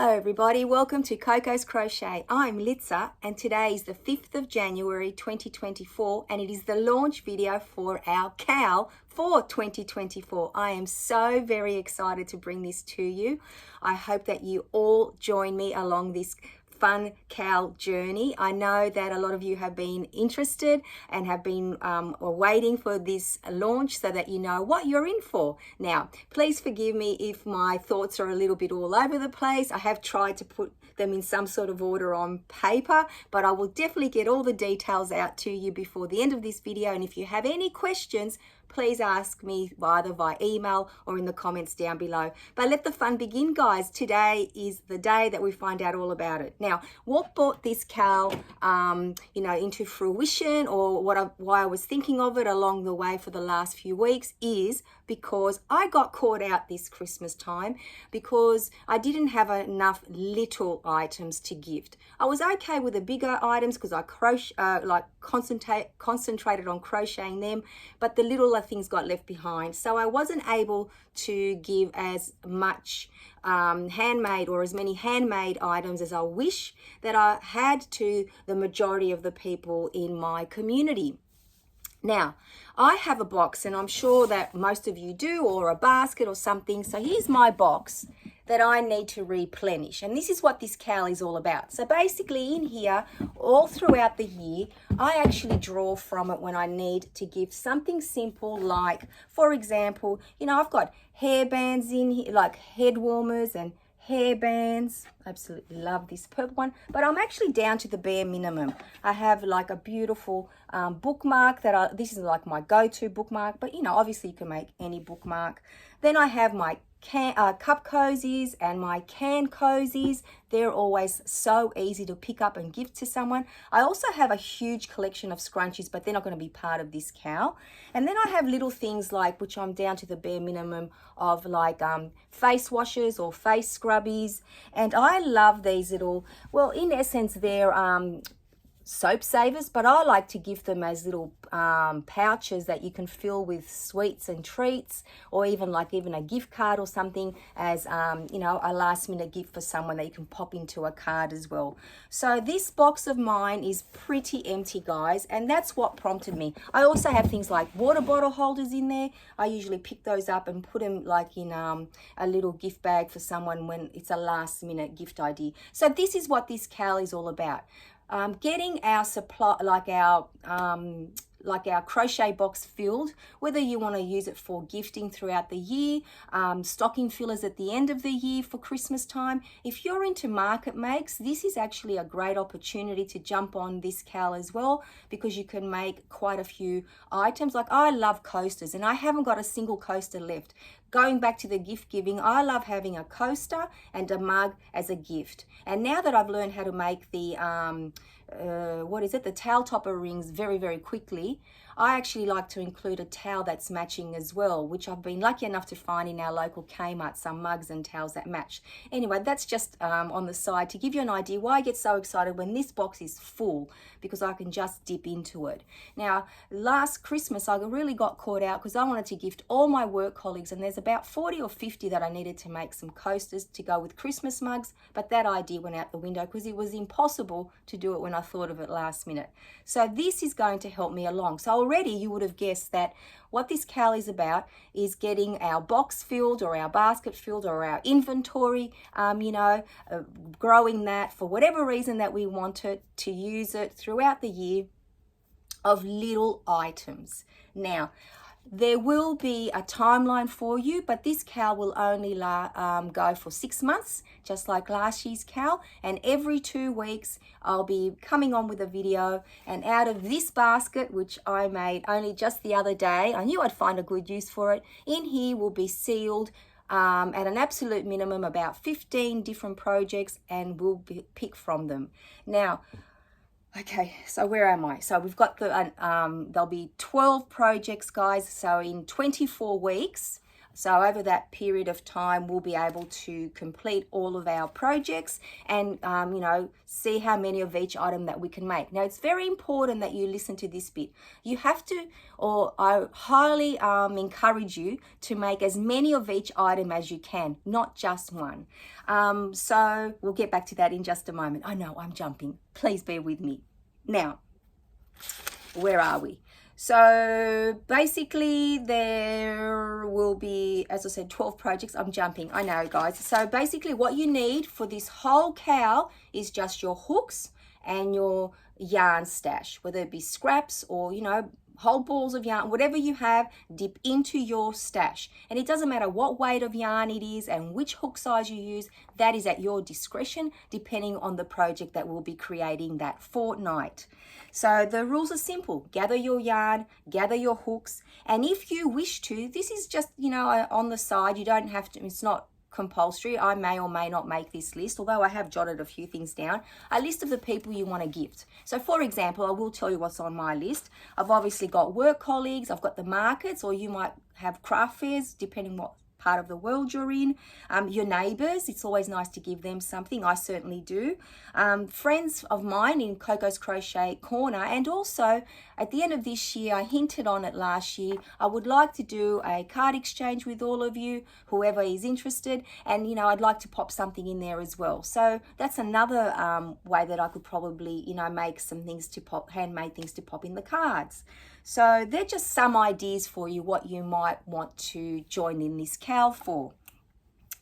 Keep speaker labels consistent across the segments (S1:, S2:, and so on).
S1: Hello everybody, welcome to Coco's Crochet. I'm Litza and today is the 5th of January 2024 and it is the launch video for our cowl for 2024. I am so very excited to bring this to you. I hope that you all join me along this fun cowl journey. I know that a lot of you have been interested and have been waiting for this launch so that you know what you're in for. Now, please forgive me if my thoughts are a little bit all over the place. I have tried to put them in some sort of order on paper, but I will definitely get all the details out to you before the end of this video. And if you have any questions, please ask me either via email or in the comments down below. But let the fun begin, guys. Today is the day that we find out all about it. Now, what brought this cowl, into fruition, or why I was thinking of it along the way for the last few weeks is because I got caught out this Christmas time because I didn't have enough little items to gift. I was okay with the bigger items because I concentrated on crocheting them, but the littler things got left behind. So I wasn't able to give as much handmade or as many handmade items as I wish that I had to the majority of the people in my community. Now, I have a box, and I'm sure that most of you do, or a basket or something. So here's my box that I need to replenish. And this is what this cowl is all about. So basically in here, all throughout the year, I actually draw from it when I need to give something simple like, for example, I've got hair bands in here, like head warmers and hair bands. Absolutely love this purple one, but I'm actually down to the bare minimum. I have like a beautiful bookmark this is like my go-to bookmark, but obviously you can make any bookmark. Then I have my cup cozies and my can cozies. They're always so easy to pick up and give to someone. I also have a huge collection of scrunchies, but they're not going to be part of this cowl. And then I have little things like, which I'm down to the bare minimum of, like face washes or face scrubbies. And I love these little, well, in essence, they're soap savers, but I like to give them as little pouches that you can fill with sweets and treats, or even a gift card or something as a last minute gift for someone that you can pop into a card as well. So this box of mine is pretty empty, guys, and that's what prompted me. I also have things like water bottle holders in there. I usually pick those up and put them like in a little gift bag for someone when it's a last minute gift idea. So this is what this cowl is all about. Getting our supply, like our crochet box filled, whether you want to use it for gifting throughout the year, stocking fillers at the end of the year for Christmas time. If you're into market makes, this is actually a great opportunity to jump on this cowl as well, because you can make quite a few items. Like, I love coasters and I haven't got a single coaster left. Going back to the gift giving, I love having a coaster and a mug as a gift. And now that I've learned how to make the the towel topper rings very, very quickly, I actually like to include a towel that's matching as well, which I've been lucky enough to find in our local Kmart, some mugs and towels that match. Anyway, that's just on the side to give you an idea why I get so excited when this box is full, because I can just dip into it. Now, last Christmas, I really got caught out because I wanted to gift all my work colleagues, and there's about 40 or 50 that I needed to make some coasters to go with Christmas mugs, but that idea went out the window because it was impossible to do it when I thought of it last minute. So this is going to help me along. So already you would have guessed that what this cowl is about is getting our box filled or our basket filled or our inventory, growing that for whatever reason that we want it to use it throughout the year of little items. Now, there will be a timeline for you, but this cowl will only go for 6 months, just like last year's cowl. And every 2 weeks, I'll be coming on with a video. And out of this basket, which I made only just the other day, I knew I'd find a good use for it. In here will be sealed at an absolute minimum about 15 different projects, and we'll pick from them. Now, okay, so where am I? So we've got there'll be 12 projects, guys. So in 24 weeks, So over that period of time, we'll be able to complete all of our projects and, you know, see how many of each item that we can make. Now, it's very important that you listen to this bit. You have to, or I highly encourage you to make as many of each item as you can, not just one. So we'll get back to that in just a moment. I know I'm jumping. Please bear with me. Now, where are we? So basically there will be, as I said, 12 projects. I'm jumping, I know guys. So basically what you need for this whole cow is just your hooks and your yarn stash, whether it be scraps or, you know, whole balls of yarn, whatever you have, dip into your stash. And it doesn't matter what weight of yarn it is and which hook size you use, that is at your discretion, depending on the project that we'll be creating that fortnight. So the rules are simple. Gather your yarn, gather your hooks, and if you wish to, this is just, you know, on the side, you don't have to, it's not compulsory. I may or may not make this list, although I have jotted a few things down, a list of the people you want to gift. So for example, I will tell you what's on my list. I've obviously got work colleagues, I've got the markets, or you might have craft fairs, depending what part of the world you're in. Your neighbors, it's always nice to give them something. I certainly do. Friends of mine in Coco's Crochet Corner, and also at the end of this year, I hinted on it last year, I would like to do a card exchange with all of you, whoever is interested, and you know, I'd like to pop something in there as well. So that's another way that I could probably, you know, make some things to pop, handmade things to pop in the cards. So they're just some ideas for you what you might want to join in this cow for.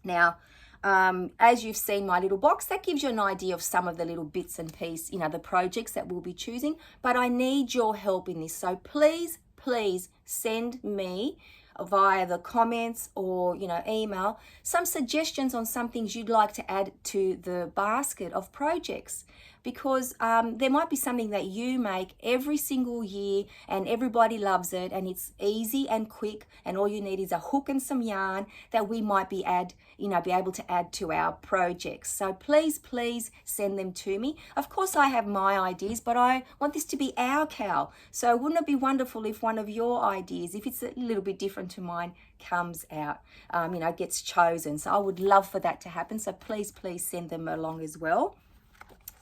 S1: Now, as you've seen my little box, that gives you an idea of some of the little bits and pieces, you know, the projects that we'll be choosing. But I need your help in this. So please, please send me via the comments or, you know, email some suggestions on some things you'd like to add to the basket of projects, because there might be something that you make every single year and everybody loves it and it's easy and quick and all you need is a hook and some yarn that we might be able to add to our projects. So please, please send them to me. Of course I have my ideas, but I want this to be our cow. So wouldn't it be wonderful if one of your ideas, if it's a little bit different to mine, comes out, you know, gets chosen. So I would love for that to happen. So please, please send them along as well.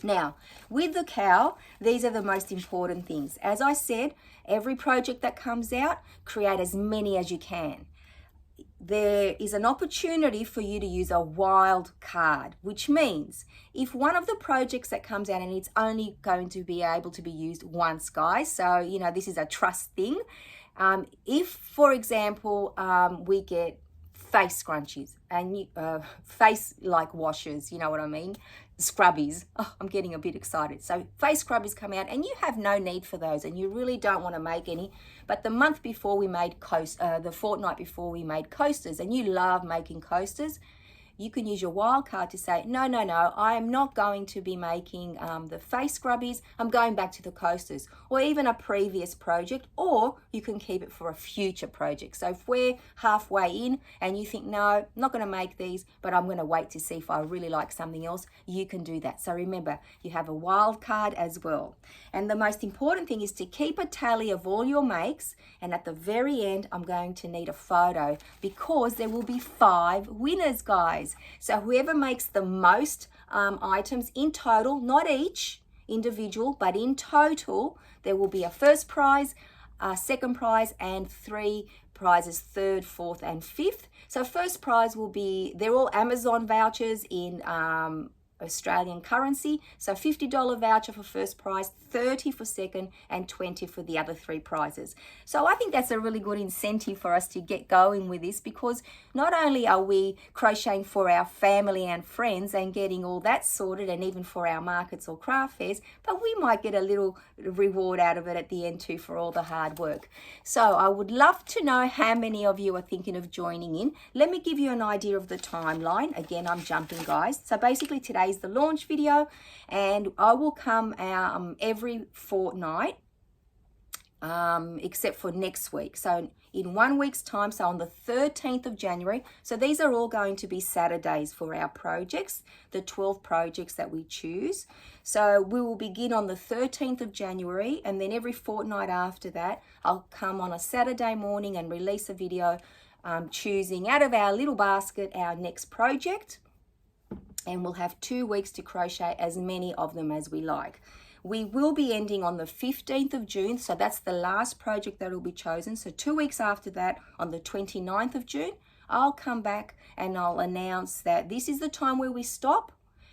S1: Now, with the cow, these are the most important things. As I said, every project that comes out, create as many as you can. There is an opportunity for you to use a wild card, which means if one of the projects that comes out, and it's only going to be able to be used once, guys, so, you know, this is a trust thing. If, for example, we get face scrunchies and face like washers, you know what I mean, scrubbies. Oh, I'm getting a bit excited. So face scrubbies come out and you have no need for those and you really don't want to make any, but the month before we made the fortnight before we made coasters, and you love making coasters, you can use your wild card to say, no, I am not going to be making the face scrubbies. I'm going back to the coasters, or even a previous project, or you can keep it for a future project. So if we're halfway in and you think, no, I'm not going to make these, but I'm going to wait to see if I really like something else, you can do that. So remember, you have a wild card as well. And the most important thing is to keep a tally of all your makes. And at the very end, I'm going to need a photo because there will be 5 winners, guys. So whoever makes the most items in total, not each individual, but in total, there will be a first prize, a second prize, and 3 prizes, third, fourth, and fifth. So first prize will be, they're all Amazon vouchers in Australian currency. So $50 voucher for first prize, 30 for second, and 20 for the other 3 prizes. So I think that's a really good incentive for us to get going with this, because not only are we crocheting for our family and friends and getting all that sorted, and even for our markets or craft fairs, but we might get a little reward out of it at the end too for all the hard work. So I would love to know how many of you are thinking of joining in. Let me give you an idea of the timeline. Again, I'm jumping, guys. So basically today is the launch video, and I will come out every fortnight except for next week. So in 1 week's time, so on the 13th of January, so these are all going to be Saturdays for our projects, the 12 projects that we choose. So we will begin on the 13th of January, and then every fortnight after that, I'll come on a Saturday morning and release a video choosing out of our little basket our next project, and we'll have 2 weeks to crochet as many of them as we like. We will be ending on the 15th of June, so that's the last project that will be chosen. So 2 weeks after that, on the 29th of June, I'll come back and I'll announce that this is the time where we stop,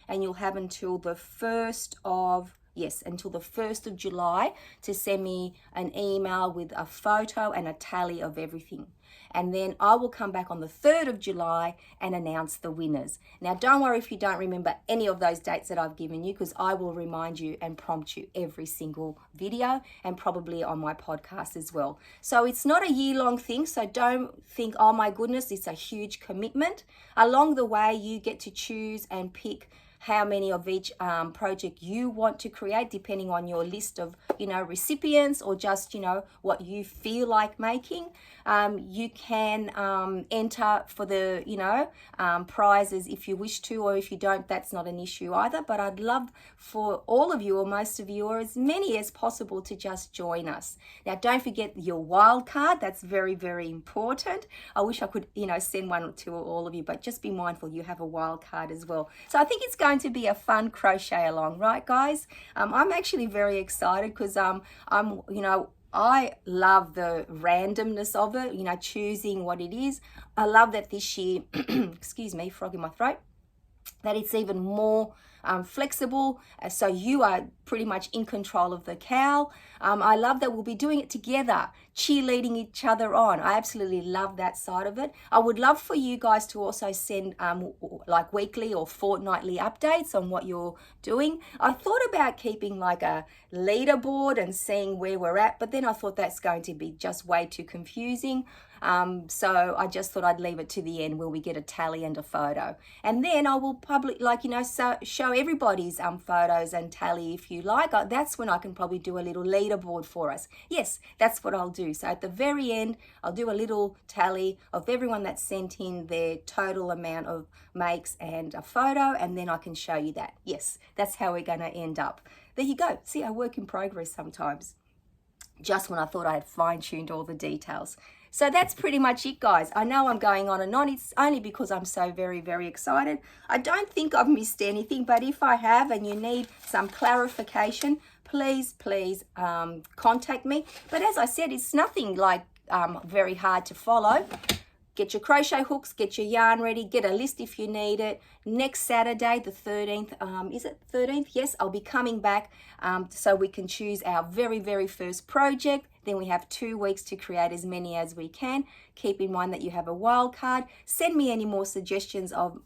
S1: and you'll have until the 1st of July to send me an email with a photo and a tally of everything. And then I will come back on the 3rd of July and announce the winners. Now, don't worry if you don't remember any of those dates that I've given you, because I will remind you and prompt you every single video, and probably on my podcast as well. So it's not a year-long thing, so don't think, oh my goodness, it's a huge commitment. Along the way, you get to choose and pick how many of each project you want to create, depending on your list of, recipients, or just, what you feel like making. You can enter for the, prizes if you wish to, or if you don't, that's not an issue either. But I'd love for all of you, or most of you, or as many as possible, to just join us. Now, don't forget your wild card. That's very, very important. I wish I could, send one to all of you, but just be mindful you have a wild card as well. So I think it's going to be a fun crochet along, right, guys? I'm actually very excited because I love the randomness of it, choosing what it is. I love that this year, excuse me, frog in my throat, that it's even more flexible, so you are pretty much in control of the cowl. I love that we'll be doing it together, cheerleading each other on. I absolutely love that side of it. I would love for you guys to also send like weekly or fortnightly updates on what you're doing. I thought about keeping like a leaderboard and seeing where we're at, but then I thought that's going to be just way too confusing. So I just thought I'd leave it to the end where we get a tally and a photo. And then I will probably, show everybody's photos and tally if you like. That's when I can probably do a little leaderboard for us. Yes, that's what I'll do. So at the very end, I'll do a little tally of everyone that sent in their total amount of makes and a photo, and then I can show you that. Yes, that's how we're going to end up. There you go. See, I work in progress sometimes, just when I thought I had fine-tuned all the details. So that's pretty much it, guys. I know I'm going on and on. It's only because I'm so very, very excited. I don't think I've missed anything, but if I have and you need some clarification, please contact me. But as I said, it's nothing like very hard to follow. Get your crochet hooks, get your yarn ready, get a list if you need it. Next Saturday, the 13th, is it 13th? Yes, I'll be coming back so we can choose our very, very first project. Then we have 2 weeks to create as many as we can. Keep in mind that you have a wild card. Send me any more suggestions of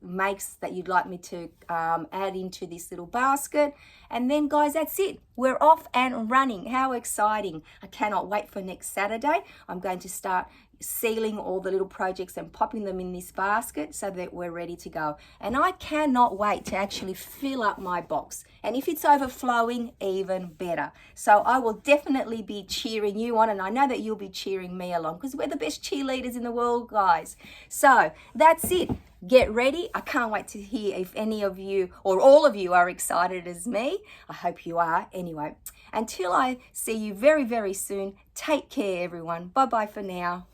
S1: makes that you'd like me to add into this little basket. And then, guys, that's it. We're off and running. How exciting. I cannot wait for next Saturday. I'm going to start sealing all the little projects and popping them in this basket so that we're ready to go. And I cannot wait to actually fill up my box. And if it's overflowing, even better. So I will definitely be cheering you on, and I know that you'll be cheering me along because we're the best cheerleaders in the world, guys. So that's it. Get ready. I can't wait to hear if any of you or all of you are excited as me. I hope you are. Anyway, until I see you very, very soon, take care, everyone. Bye-bye for now.